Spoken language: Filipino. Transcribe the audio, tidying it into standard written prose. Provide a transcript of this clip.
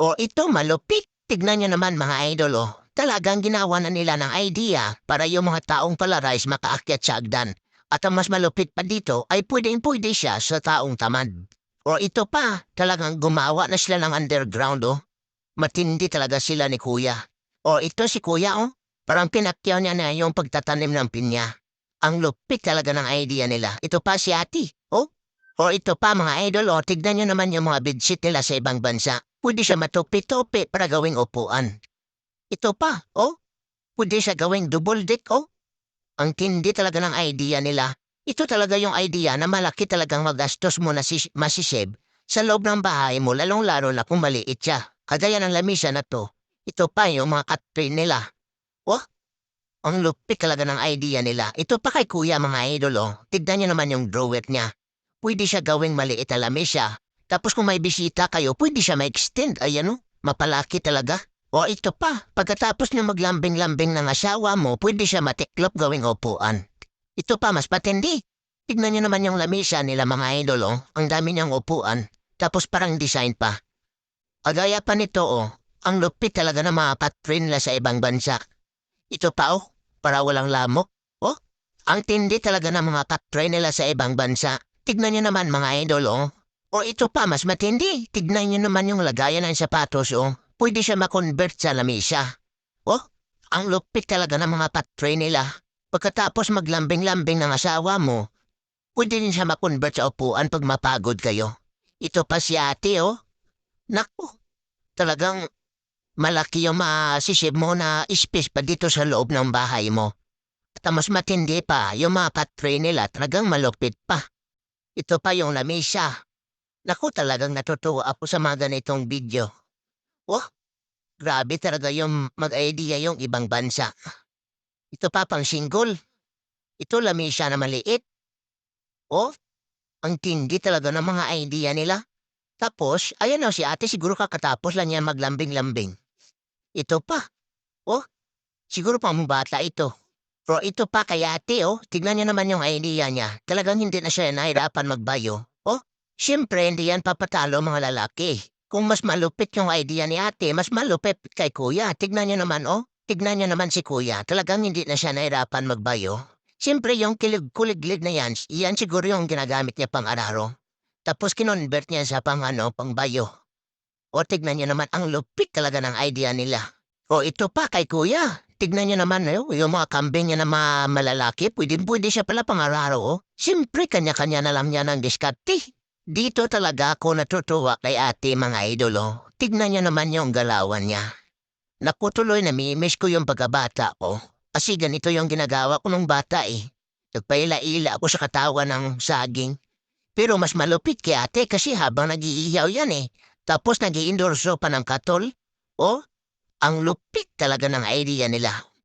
O ito malupit. Tignan nyo naman mga idol oh. Talagang ginawa na nila ng idea para yung mga taong palarais makaakyat sa hagdan. At ang mas malupit pa dito ay pwedeng-pwede siya sa taong tamad. O ito pa, talagang gumawa na sila ng underground oh. Matindi talaga sila ni kuya. O ito si kuya oh. Parang pinakyaw niya na yung pagtatanim ng pinya. Ang lupit talaga ng idea nila. Ito pa si ati. Oh, o ito pa mga idol, o tignan nyo naman yung mga bedsheet nila sa ibang bansa. Pwede siya matupi-tupi para gawing upuan. Ito pa, oh, pwede siya gawing double deck, oh. Ang tindi talaga ng idea nila. Ito talaga yung idea na malaki talagang magastos mo na masisave sa loob ng bahay mo, lalong-lalo na kung maliit siya. Kagaya ng lamisa na to. Ito pa yung mga cut nila. Oh, ang lupit talaga ng idea nila. Ito pa kay kuya mga idol, oh. Tignan nyo naman yung drawer niya. Pwede siya gawing maliit na lamesa. Tapos kung may bisita kayo, pwede siya ma-extend. Ayan o, mapalaki talaga. O ito pa, pagkatapos niyo maglambing-lambing ng asawa mo, pwede siya matiklop gawing upuan. Ito pa, mas patindi. Tignan niyo naman yung lamesa nila mga idol oh. Ang dami niyang upuan. Tapos parang design pa. Agaya pa nito oh, ang lupit talaga ng mga patrin nila sa ibang bansa. Ito pa oh, para walang lamok. Oh, ang tindi talaga ng mga patrin nila sa ibang bansa. Tignan nyo naman mga idol, oh. O ito pa, mas matindi. Tignan nyo naman yung lagayan ng sapatos, oh. Pwede siya makonvert sa lamisa. Oh, ang lupit talaga ng mga patray nila. Pagkatapos maglambing-lambing ng asawa mo, pwede din siya makonvert sa upuan pag mapagod kayo. Ito pa si ate, oh. Naku, talagang malaki yung masisip mo na space pa dito sa loob ng bahay mo. At ang mas matindi pa, yung mga patray nila talagang malupit pa. Ito pa yung lamesa. Naku, talagang natutuwa ako sa mga ganitong video. Oh, grabe talaga yung mag-idea yung ibang bansa. Ito pa pang single. Ito lamesa na maliit. Oh, ang tindi talaga ng mga idea nila. Tapos, ayan o si ate siguro kakatapos lang niya maglambing-lambing. Ito pa. Oh, siguro pang bata ito. Pero ito pa kay ate oh, tignan niyo naman yung idea niya. Talagang hindi na siya nahirapan magbayo. Oh, siyempre hindi yan papatalo mga lalaki. Kung mas malupit yung idea ni ate, mas malupit kay kuya. Tignan niyo naman oh, tignan niyo naman si kuya. Talagang hindi na siya nahirapan magbayo. Siyempre yung kuliglig na yan, yan siguro yung ginagamit niya pang araro. Tapos kinonvert niya sa pang pang bayo. O tignan niyo naman ang lupit talaga ng idea nila. O ito pa kay kuya. Tignan niyo naman yung mga kambing niya na mga malalaki. Pwede siya pala pangararo. Oh. Siyempre kanya-kanya na lang niya ng diskarte. Dito talaga ako natutuwa kay ate mga idolo. Tignan niyo naman yung galawan niya. Naku tuloy namimiss ko yung pagkabata ko. Kasi ganito yung ginagawa ko nung bata eh. Nagpaila-ila ako sa katawan ng saging. Pero mas malupit kay ate kasi habang nag-iihaw yan eh. Tapos nag-iindorso pa ng katol. Oh, ang lupit talaga ng idea nila.